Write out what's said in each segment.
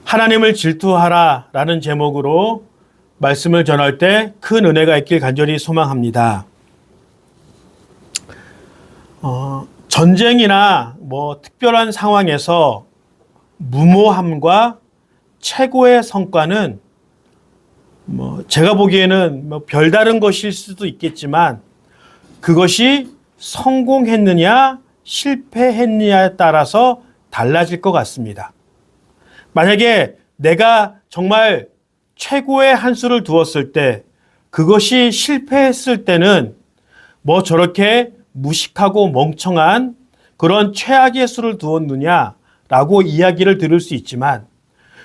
하나님을 질투하라 라는 제목으로 말씀을 전할 때 큰 은혜가 있길 간절히 소망합니다. 전쟁이나 특별한 상황에서 무모함과 최고의 성과는 제가 보기에는 별다른 것일 수도 있겠지만 그것이 성공했느냐 실패했느냐에 따라서 달라질 것 같습니다. 만약에 내가 정말 최고의 한 수를 두었을 때 그것이 실패했을 때는 저렇게 무식하고 멍청한 그런 최악의 수를 두었느냐라고 이야기를 들을 수 있지만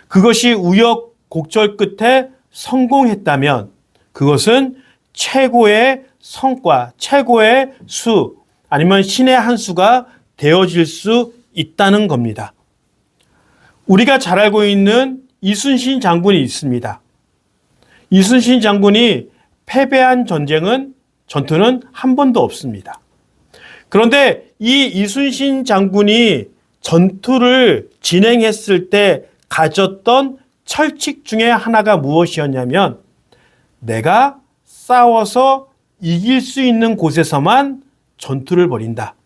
그것이 우여곡절 끝에 성공했다면 그것은 최고의 성과, 최고의 수 아니면 신의 한 수가 되어질 수 있다는 겁니다. 우리가 잘 알고 있는 이순신 장군이 있습니다. 이순신 장군이 패배한 전투는 한 번도 없습니다. 그런데 이 이순신 장군이 전투를 진행했을 때 가졌던 철칙 중에 하나가 무엇이었냐면 내가 싸워서 이길 수 있는 곳에서만 전투를 벌인다.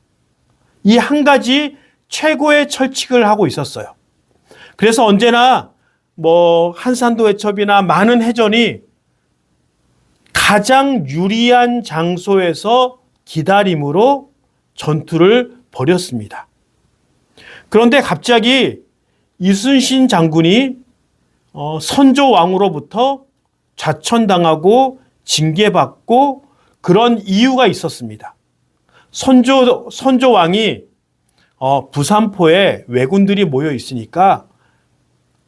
이 한 가지 최고의 철칙을 하고 있었어요. 그래서 언제나 한산도 해협이나 많은 해전이 가장 유리한 장소에서 기다림으로 전투를 벌였습니다. 그런데 갑자기 이순신 장군이 선조왕으로부터 좌천당하고 징계받고 그런 이유가 있었습니다. 선조왕이 부산포에 왜군들이 모여 있으니까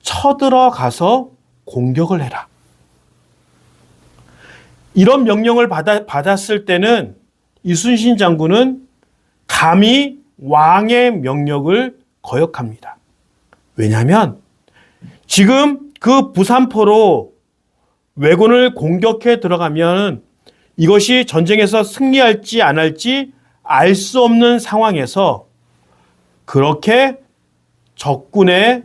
쳐들어가서 공격을 해라. 이런 명령을 받았을 때는 이순신 장군은 감히 왕의 명령을 거역합니다. 왜냐하면 지금 그 부산포로 왜군을 공격해 들어가면 이것이 전쟁에서 승리할지 안 할지 알 수 없는 상황에서 그렇게 적군의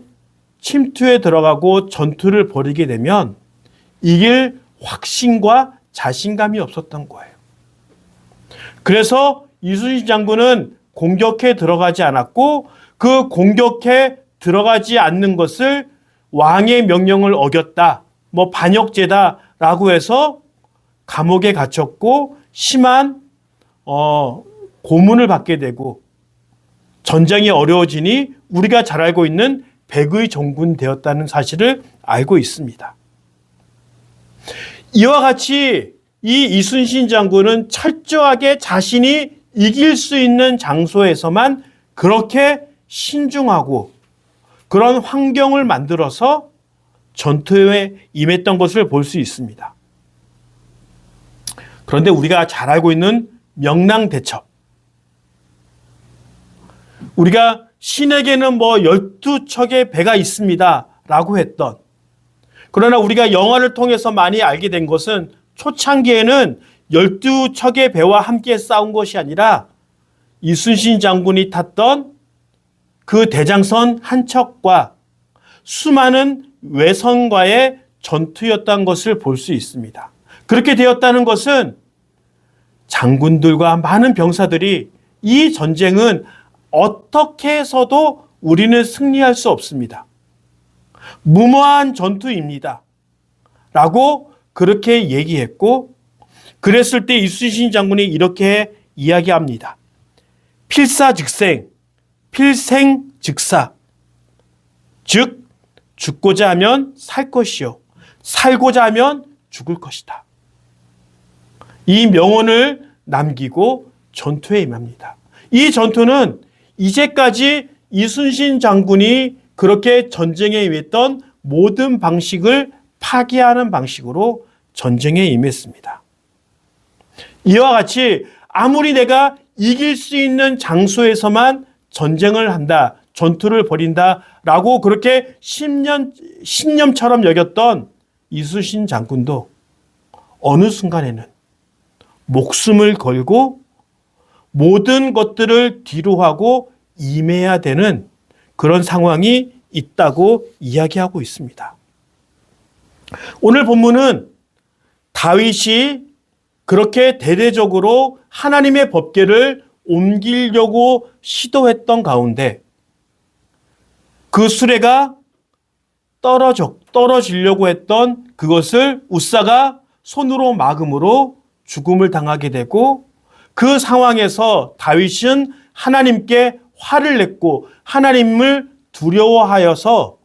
침투에 들어가고 전투를 벌이게 되면 이길 확신과 자신감이 없었던 거예요. 그래서 이순신 장군은 공격해 들어가지 않았고 그 공격해 들어가지 않는 것을 왕의 명령을 어겼다, 반역죄다라고 해서 감옥에 갇혔고 심한 고문을 받게 되고 전쟁이 어려워지니 우리가 잘 알고 있는 백의 종군 되었다는 사실을 알고 있습니다. 이와 같이 이 이순신 장군은 철저하게 자신이 이길 수 있는 장소에서만 그렇게 신중하고 그런 환경을 만들어서 전투에 임했던 것을 볼 수 있습니다. 그런데 우리가 잘 알고 있는 명랑대첩. 우리가 신에게는 12척의 배가 있습니다 라고 했던, 그러나 우리가 영화를 통해서 많이 알게 된 것은 초창기에는 12척의 배와 함께 싸운 것이 아니라 이순신 장군이 탔던 그 대장선 한 척과 수많은 외선과의 전투였던 것을 볼 수 있습니다. 그렇게 되었다는 것은 장군들과 많은 병사들이 이 전쟁은 어떻게 해서도 우리는 승리할 수 없습니다. 무모한 전투입니다. 라고 그렇게 얘기했고, 그랬을 때 이순신 장군이 이렇게 이야기합니다. 필사즉생, 필생즉사. 즉 죽고자 하면 살 것이요 살고자 하면 죽을 것이다. 이 명언을 남기고 전투에 임합니다. 이 전투는 이제까지 이순신 장군이 그렇게 전쟁에 임했던 모든 방식을 파괴하는 방식으로 전쟁에 임했습니다. 이와 같이 아무리 내가 이길 수 있는 장소에서만 전쟁을 한다, 전투를 벌인다라고 그렇게 신념처럼 여겼던 이순신 장군도 어느 순간에는 목숨을 걸고 모든 것들을 뒤로하고 임해야 되는 그런 상황이 있다고 이야기하고 있습니다. 오늘 본문은 다윗이 그렇게 대대적으로 하나님의 법궤를 옮기려고 시도했던 가운데 그 수레가 떨어지려고 했던 그것을 웃사가 손으로 막음으로 죽음을 당하게 되고, 그 상황에서 다윗은 하나님께 화를 냈고 하나님을 두려워하여서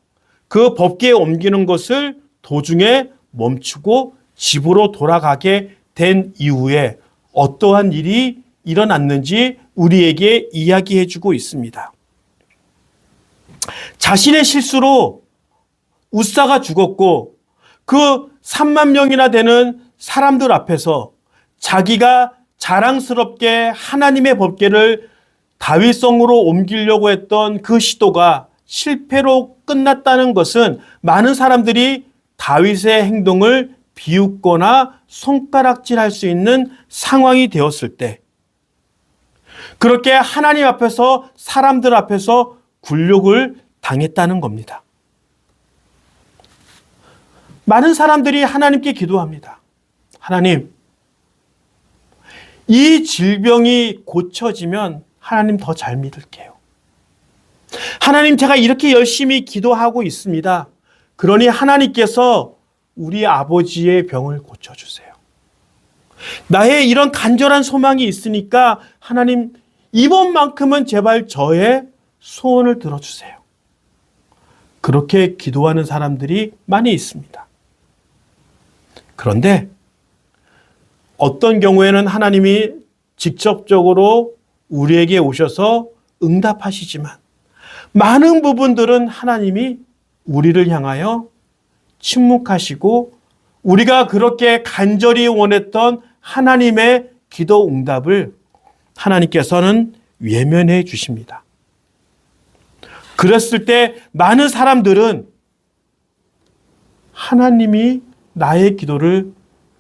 그 법궤에 옮기는 것을 도중에 멈추고 집으로 돌아가게 된 이후에 어떠한 일이 일어났는지 우리에게 이야기해 주고 있습니다. 자신의 실수로 웃사가 죽었고 그 3만 명이나 되는 사람들 앞에서 자기가 자랑스럽게 하나님의 법궤를 다윗성으로 옮기려고 했던 그 시도가 실패로 끝났다는 것은 많은 사람들이 다윗의 행동을 비웃거나 손가락질할 수 있는 상황이 되었을 때, 그렇게 하나님 앞에서 사람들 앞에서 굴욕을 당했다는 겁니다. 많은 사람들이 하나님께 기도합니다. 하나님, 이 질병이 고쳐지면 하나님 더 잘 믿을게요. 하나님, 제가 이렇게 열심히 기도하고 있습니다. 그러니 하나님께서 우리 아버지의 병을 고쳐주세요. 나의 이런 간절한 소망이 있으니까 하나님, 이번만큼은 제발 저의 소원을 들어주세요. 그렇게 기도하는 사람들이 많이 있습니다. 그런데 어떤 경우에는 하나님이 직접적으로 우리에게 오셔서 응답하시지만, 많은 부분들은 하나님이 우리를 향하여 침묵하시고 우리가 그렇게 간절히 원했던 하나님의 기도 응답을 하나님께서는 외면해 주십니다. 그랬을 때 많은 사람들은 하나님이 나의 기도를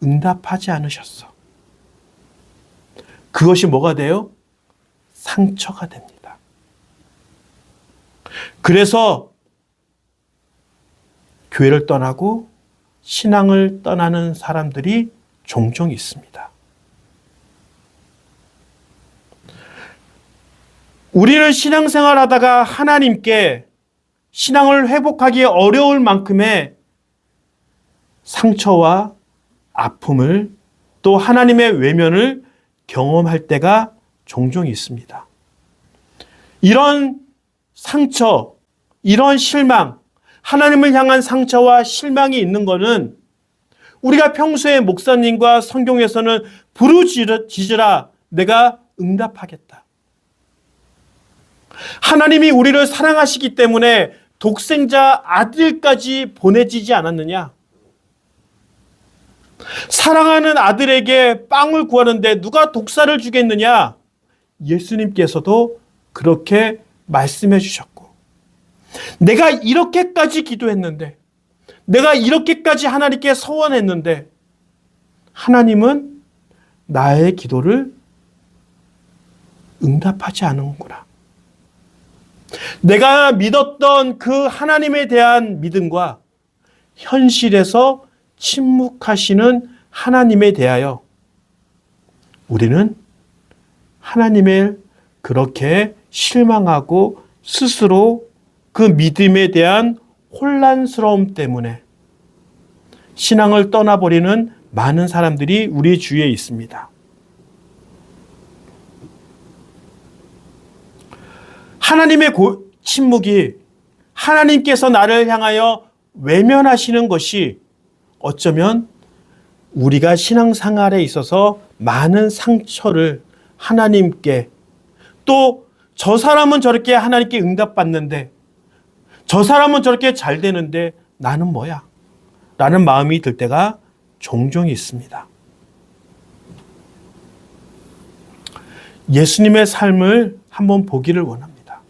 응답하지 않으셨어. 그것이 뭐가 돼요? 상처가 됩니다. 그래서 교회를 떠나고 신앙을 떠나는 사람들이 종종 있습니다. 우리는 신앙생활 하다가 하나님께 신앙을 회복하기 어려울 만큼의 상처와 아픔을, 또 하나님의 외면을 경험할 때가 종종 있습니다. 이런 상처, 이런 실망, 하나님을 향한 상처와 실망이 있는 것은 우리가 평소에 목사님과 성경에서는 부르짖으라 내가 응답하겠다. 하나님이 우리를 사랑하시기 때문에 독생자 아들까지 보내지지 않았느냐? 사랑하는 아들에게 빵을 구하는데 누가 독사를 주겠느냐? 예수님께서도 그렇게 말씀해 주셨고, 내가 이렇게까지 기도했는데, 내가 이렇게까지 하나님께 서원했는데 하나님은 나의 기도를 응답하지 않은구나. 내가 믿었던 그 하나님에 대한 믿음과 현실에서 침묵하시는 하나님에 대하여 우리는 하나님을 그렇게 실망하고 스스로 그 믿음에 대한 혼란스러움 때문에 신앙을 떠나버리는 많은 사람들이 우리 주위에 있습니다. 하나님의 침묵이, 하나님께서 나를 향하여 외면하시는 것이 어쩌면 우리가 신앙생활에 있어서 많은 상처를 하나님께, 또 저 사람은 저렇게 하나님께 응답받는데, 저 사람은 저렇게 잘 되는데 나는 뭐야? 라는 마음이 들 때가 종종 있습니다. 예수님의 삶을 한번 보기를 원합니다.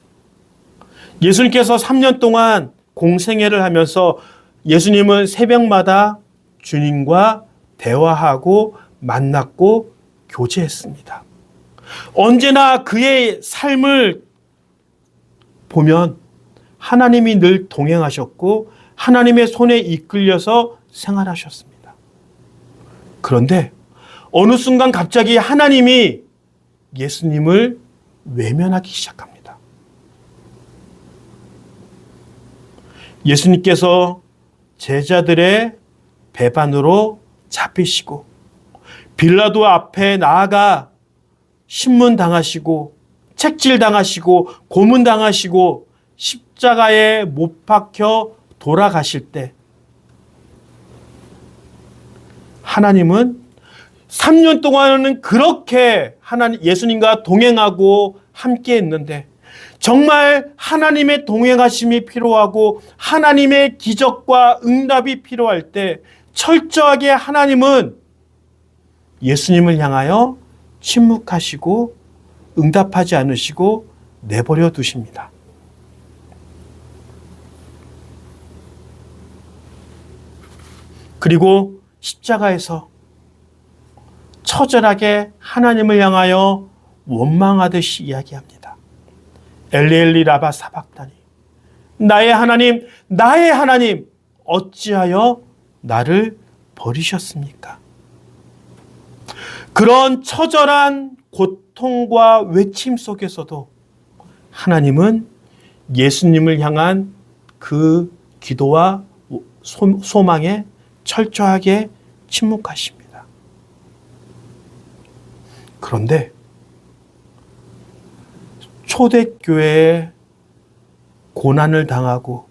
예수님께서 3년 동안 공생애를 하면서 예수님은 새벽마다 주님과 대화하고 만났고 교제했습니다. 언제나 그의 삶을 보면 하나님이 늘 동행하셨고 하나님의 손에 이끌려서 생활하셨습니다. 그런데 어느 순간 갑자기 하나님이 예수님을 외면하기 시작합니다. 예수님께서 제자들의 배반으로 잡히시고 빌라도 앞에 나아가 신문당하시고 책질당하시고 고문당하시고 십자가에 못 박혀 돌아가실 때 하나님은 3년 동안은 그렇게 예수님과 동행하고 함께 했는데 정말 하나님의 동행하심이 필요하고 하나님의 기적과 응답이 필요할 때 철저하게 하나님은 예수님을 향하여 침묵하시고 응답하지 않으시고 내버려 두십니다. 그리고 십자가에서 처절하게 하나님을 향하여 원망하듯이 이야기합니다. 엘리엘리 라바 사박다니, 나의 하나님 어찌하여 나를 버리셨습니까? 그런 처절한 고통과 외침 속에서도 하나님은 예수님을 향한 그 기도와 소망에 철저하게 침묵하십니다. 그런데 초대교회에 고난을 당하고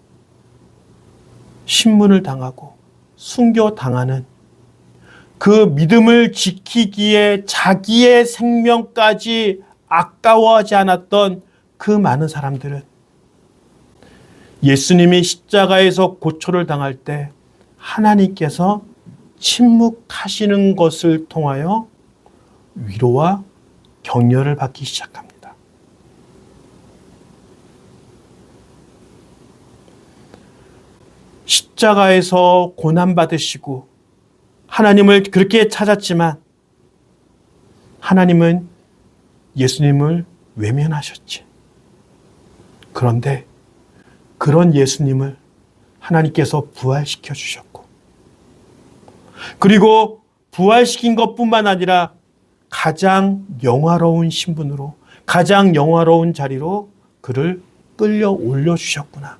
신문을 당하고 순교당하는 그 믿음을 지키기에 자기의 생명까지 아까워하지 않았던 그 많은 사람들은 예수님이 십자가에서 고초를 당할 때 하나님께서 침묵하시는 것을 통하여 위로와 격려를 받기 시작합니다. 십자가에서 고난받으시고 하나님을 그렇게 찾았지만 하나님은 예수님을 외면하셨지. 그런데 그런 예수님을 하나님께서 부활시켜 주셨고, 그리고 부활시킨 것뿐만 아니라 가장 영화로운 신분으로, 가장 영화로운 자리로 그를 끌려 올려주셨구나.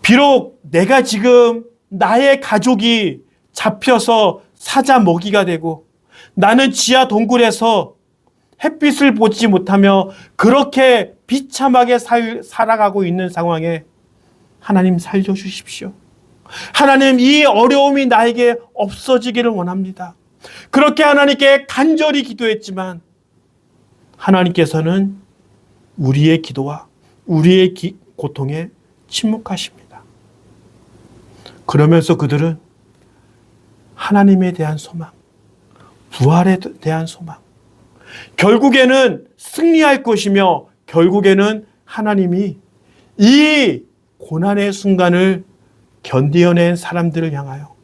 비록 내가 지금 나의 가족이 잡혀서 사자 먹이가 되고 나는 지하 동굴에서 햇빛을 보지 못하며 그렇게 비참하게 살아가고 있는 상황에 하나님 살려주십시오. 하나님, 이 어려움이 나에게 없어지기를 원합니다. 그렇게 하나님께 간절히 기도했지만 하나님께서는 우리의 기도와 우리의 고통에 침묵하십니다. 그러면서 그들은 하나님에 대한 소망, 부활에 대한 소망, 결국에는 승리할 것이며 결국에는 하나님이 이 고난의 순간을 견디어낸 사람들을 향하여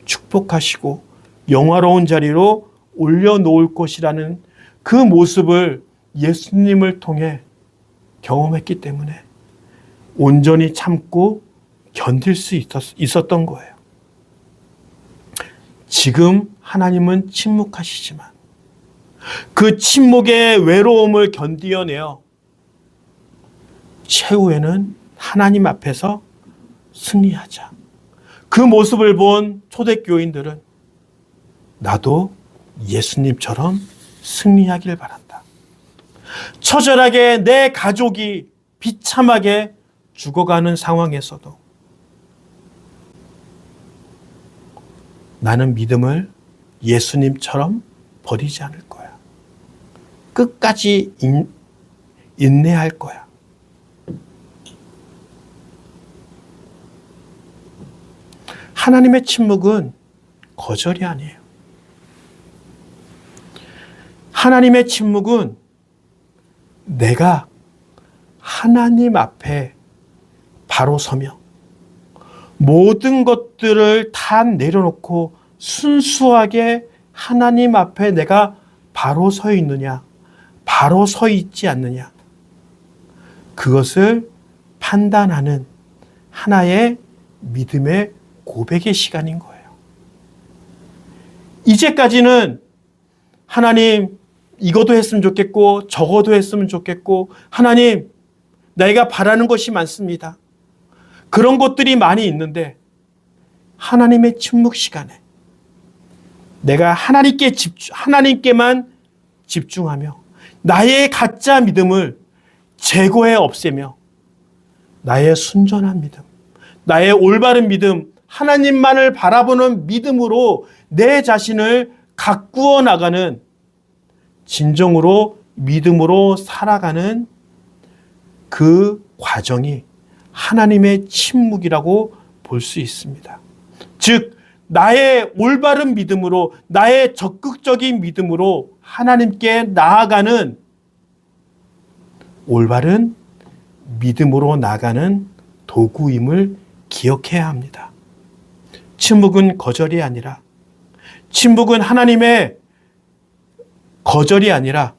축복하시고 영화로운 자리로 올려놓을 것이라는 그 모습을 예수님을 통해 경험했기 때문에 온전히 참고 견딜 수 있었던 거예요. 지금 하나님은 침묵하시지만 그 침묵의 외로움을 견디어내어 최후에는 하나님 앞에서 승리하자. 그 모습을 본 초대교인들은 나도 예수님처럼 승리하길 바란다. 처절하게 내 가족이 비참하게 죽어가는 상황에서도 나는 믿음을 예수님처럼 버리지 않을 거야. 끝까지 인내할 거야. 하나님의 침묵은 거절이 아니에요. 하나님의 침묵은 내가 하나님 앞에 바로 서며 모든 것들을 다 내려놓고 순수하게 하나님 앞에 내가 바로 서 있느냐, 바로 서 있지 않느냐, 그것을 판단하는 하나의 믿음의 고백의 시간인 거예요. 이제까지는 하나님 이것도 했으면 좋겠고 저것도 했으면 좋겠고 하나님 내가 바라는 것이 많습니다. 그런 것들이 많이 있는데 하나님의 침묵 시간에 내가 하나님께만 집중하며 나의 가짜 믿음을 제거해 없애며 나의 순전한 믿음, 나의 올바른 믿음, 하나님만을 바라보는 믿음으로 내 자신을 가꾸어 나가는 진정으로 믿음으로 살아가는 그 과정이 하나님의 침묵이라고 볼 수 있습니다. 즉 나의 올바른 믿음으로 나의 적극적인 믿음으로 하나님께 나아가는 올바른 믿음으로 나가는 도구임을 기억해야 합니다. 침묵은 거절이 아니라 침묵은 하나님의 거절이 아니라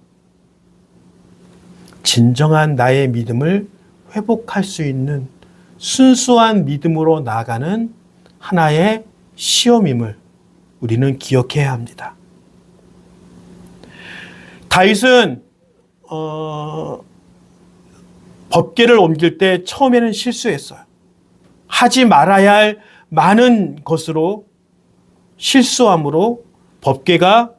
진정한 나의 믿음을 회복할 수 있는 순수한 믿음으로 나아가는 하나의 시험임을 우리는 기억해야 합니다. 다윗은 법궤를 옮길 때 처음에는 실수했어요. 하지 말아야 할 많은 것으로 실수함으로 법궤가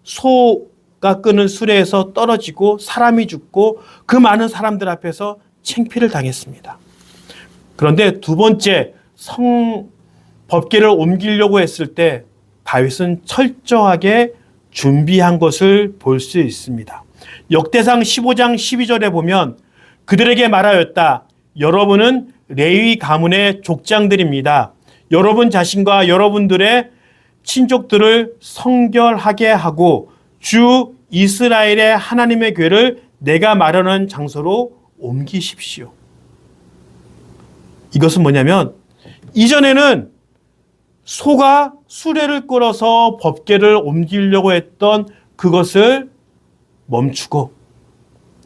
소가 끄는 수레에서 떨어지고 사람이 죽고 그 많은 사람들 앞에서 창피를 당했습니다. 그런데 두 번째 법궤를 옮기려고 했을 때 다윗은 철저하게 준비한 것을 볼 수 있습니다. 역대상 15장 12절에 보면 그들에게 말하였다. 여러분은 레위 가문의 족장들입니다. 여러분 자신과 여러분들의 친족들을 성결하게 하고 주 이스라엘의 하나님의 궤를 내가 마련한 장소로 옮기십시오. 이것은 뭐냐면 이전에는 소가 수레를 끌어서 법궤를 옮기려고 했던 그것을 멈추고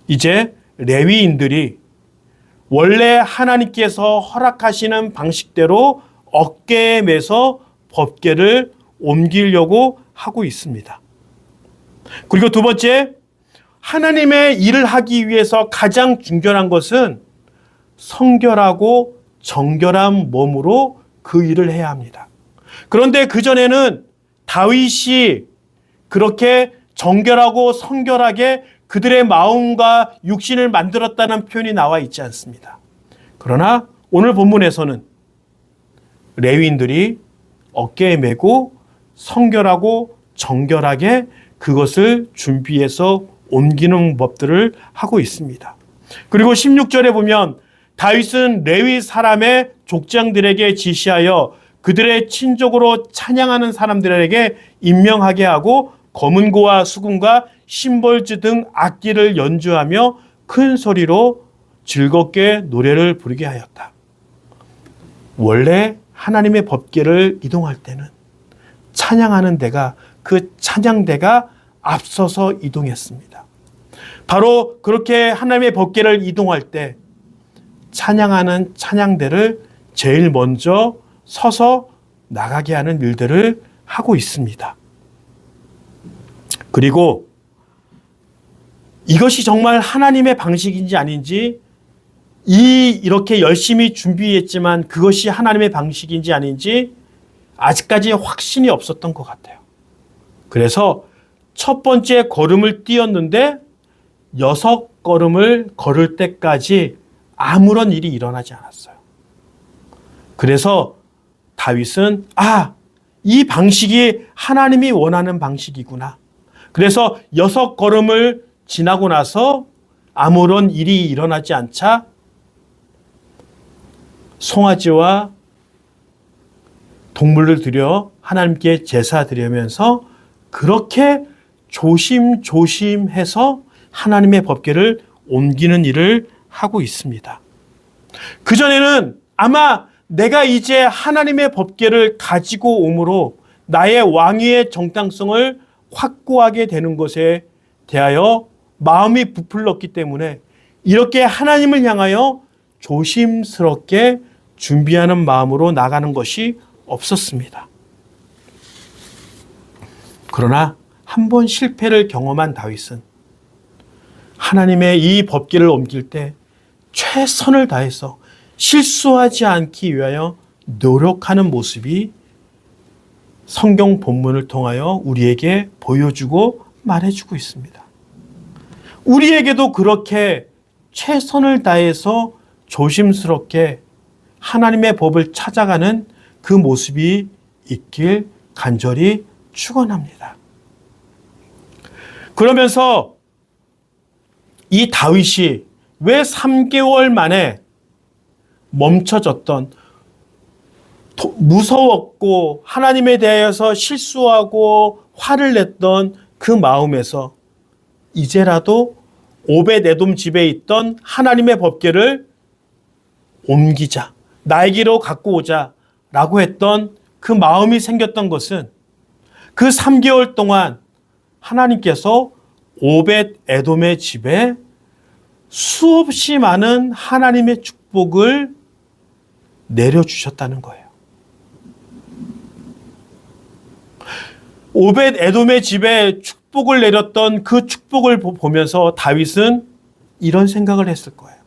이제 레위인들이 원래 하나님께서 허락하시는 방식대로 어깨에 매서 법궤를 옮기려고 하고 있습니다. 그리고 두 번째, 하나님의 일을 하기 위해서 가장 중요한 것은 성결하고 정결한 몸으로 그 일을 해야 합니다. 그런데 그전에는 다윗이 그렇게 정결하고 성결하게 그들의 마음과 육신을 만들었다는 표현이 나와 있지 않습니다. 그러나 오늘 본문에서는 레위인들이 어깨에 메고 성결하고 정결하게 그것을 준비해서 옮기는 법들을 하고 있습니다. 그리고 16절에 보면 다윗은 레위 사람의 족장들에게 지시하여 그들의 친족으로 찬양하는 사람들에게 임명하게 하고 검은고와 수금과 심벌주 등 악기를 연주하며 큰 소리로 즐겁게 노래를 부르게 하였다. 원래 하나님의 법궤를 이동할 때는 찬양하는 데가 그 찬양대가 앞서서 이동했습니다. 바로 그렇게 하나님의 법궤를 이동할 때 찬양하는 찬양대를 제일 먼저 서서 나가게 하는 일들을 하고 있습니다. 그리고 이것이 정말 하나님의 방식인지 아닌지 이렇게 열심히 준비했지만 그것이 하나님의 방식인지 아닌지 아직까지 확신이 없었던 것 같아요. 그래서 첫 번째 걸음을 뛰었는데 6걸음을 걸을 때까지 아무런 일이 일어나지 않았어요. 그래서 다윗은 이 방식이 하나님이 원하는 방식이구나. 그래서 6걸음을 지나고 나서 아무런 일이 일어나지 않자 송아지와 동물을 드려 하나님께 제사 드리면서 그렇게 조심조심해서 하나님의 법궤를 옮기는 일을 하고 있습니다. 그전에는 아마 내가 이제 하나님의 법궤를 가지고 오므로 나의 왕위의 정당성을 확고하게 되는 것에 대하여 마음이 부풀렀기 때문에 이렇게 하나님을 향하여 조심스럽게 준비하는 마음으로 나가는 것이 없었습니다. 그러나 한 번 실패를 경험한 다윗은 하나님의 이 법궤를 옮길 때 최선을 다해서 실수하지 않기 위하여 노력하는 모습이 성경 본문을 통하여 우리에게 보여주고 말해주고 있습니다. 우리에게도 그렇게 최선을 다해서 조심스럽게 하나님의 법을 찾아가는 그 모습이 있길 간절히 축원합니다. 그러면서 이 다윗이 왜 3개월 만에 멈춰졌던, 무서웠고 하나님에 대해서 실수하고 화를 냈던 그 마음에서 이제라도 오벳에돔 집에 있던 하나님의 법궤를 옮기자, 나에게로 갖고 오자 라고 했던 그 마음이 생겼던 것은 그 3개월 동안 하나님께서 오벳에돔의 집에 수없이 많은 하나님의 축복을 내려주셨다는 거예요. 오벳에돔의 집에 축복을 내렸던 그 축복을 보면서 다윗은 이런 생각을 했을 거예요.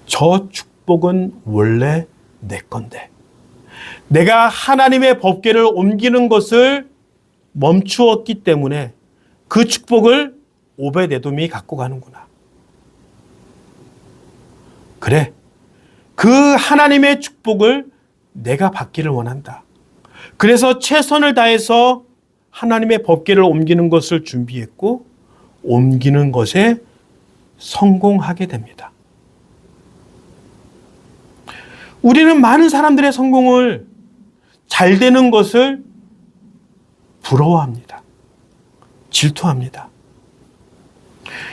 저 축복은 원래 내 건데 내가 하나님의 법궤를 옮기는 것을 멈추었기 때문에 그 축복을 오벳에돔이 갖고 가는구나. 그래, 그 하나님의 축복을 내가 받기를 원한다. 그래서 최선을 다해서 하나님의 법궤를 옮기는 것을 준비했고 옮기는 것에 성공하게 됩니다. 우리는 많은 사람들의 성공을, 잘 되는 것을 부러워합니다. 질투합니다.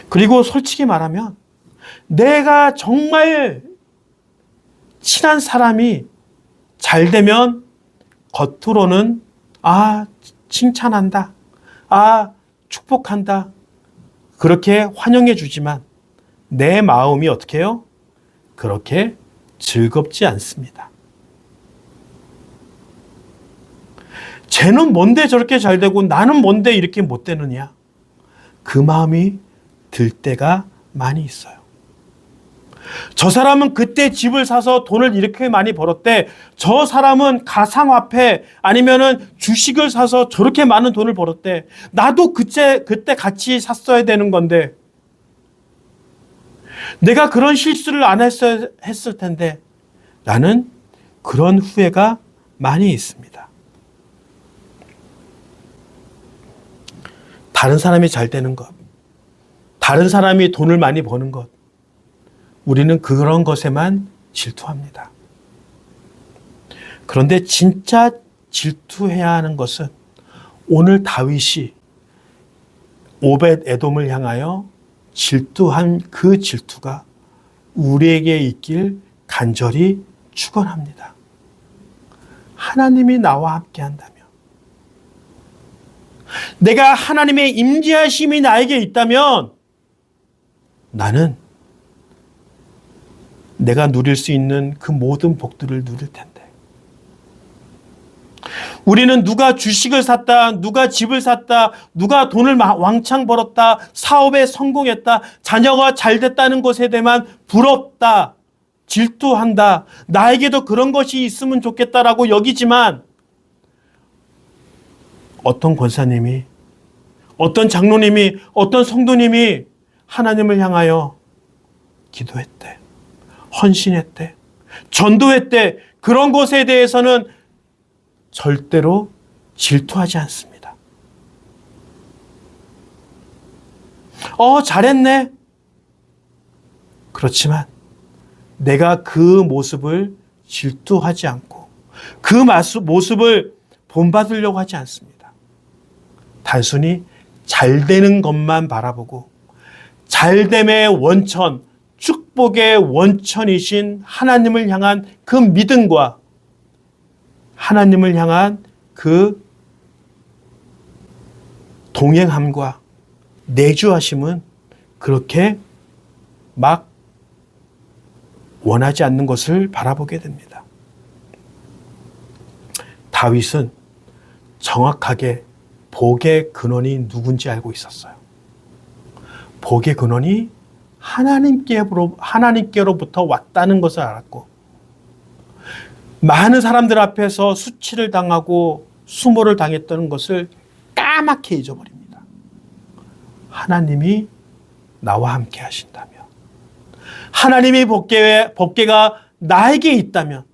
그리고 솔직히 말하면 내가 정말 친한 사람이 잘 되면 겉으로는 칭찬한다, 축복한다, 그렇게 환영해 주지만 내 마음이 어떻게 해요? 그렇게 즐겁지 않습니다. 쟤는 뭔데 저렇게 잘 되고 나는 뭔데 이렇게 못 되느냐, 그 마음이 들 때가 많이 있어요. 저 사람은 그때 집을 사서 돈을 이렇게 많이 벌었대. 저 사람은 가상화폐 아니면은 주식을 사서 저렇게 많은 돈을 벌었대. 나도 그때 같이 샀어야 되는 건데 내가 그런 실수를 안 했을 텐데, 나는 그런 후회가 많이 있습니다. 다른 사람이 잘 되는 것, 다른 사람이 돈을 많이 버는 것, 우리는 그런 것에만 질투합니다. 그런데 진짜 질투해야 하는 것은 오늘 다윗이 오벳에돔을 향하여 질투한 그 질투가 우리에게 있길 간절히 축원합니다. 하나님이 나와 함께 한다면, 내가 하나님의 임재하심이 나에게 있다면 나는 내가 누릴 수 있는 그 모든 복들을 누릴 텐데, 우리는 누가 주식을 샀다, 누가 집을 샀다, 누가 돈을 왕창 벌었다, 사업에 성공했다, 자녀가 잘 됐다는 것에 대해만 부럽다, 질투한다, 나에게도 그런 것이 있으면 좋겠다라고 여기지만, 어떤 권사님이, 어떤 장로님이, 어떤 성도님이 하나님을 향하여 기도했대, 헌신했대, 전도했대, 그런 것에 대해서는 절대로 질투하지 않습니다. 잘했네. 그렇지만 내가 그 모습을 질투하지 않고 그 모습을 본받으려고 하지 않습니다. 단순히 잘 되는 것만 바라보고 잘됨의 원천, 축복의 원천이신 하나님을 향한 그 믿음과 하나님을 향한 그 동행함과 내주하심은 그렇게 막 원하지 않는 것을 바라보게 됩니다. 다윗은 정확하게 복의 근원이 누군지 알고 있었어요. 복의 근원이 하나님께로부터 왔다는 것을 알았고, 많은 사람들 앞에서 수치를 당하고 수모를 당했던 것을 까맣게 잊어버립니다. 하나님이 나와 함께 하신다면, 하나님의 법궤가 나에게 있다면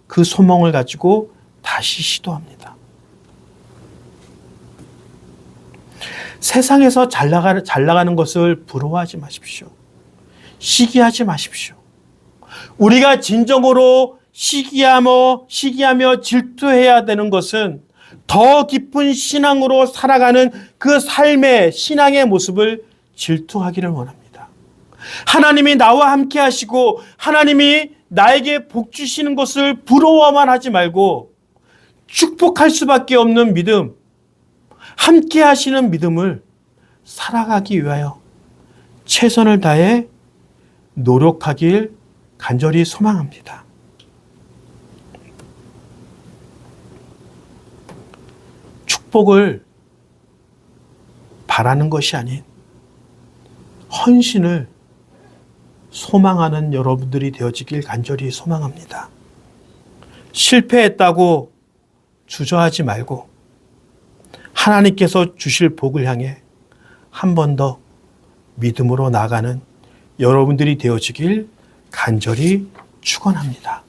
그 소망을 가지고 다시 시도합니다. 세상에서 잘 나가는 것을 부러워하지 마십시오. 시기하지 마십시오. 우리가 진정으로 시기하며 질투해야 되는 것은 더 깊은 신앙으로 살아가는 그 삶의 신앙의 모습을 질투하기를 원합니다. 하나님이 나와 함께 하시고 하나님이 나에게 복 주시는 것을 부러워만 하지 말고 축복할 수밖에 없는 믿음, 함께 하시는 믿음을 살아가기 위하여 최선을 다해 노력하길 간절히 소망합니다. 축복을 바라는 것이 아닌 헌신을 소망하는 여러분들이 되어지길 간절히 소망합니다. 실패했다고 주저하지 말고 하나님께서 주실 복을 향해 한 번 더 믿음으로 나아가는 여러분들이 되어지길 간절히 축원합니다.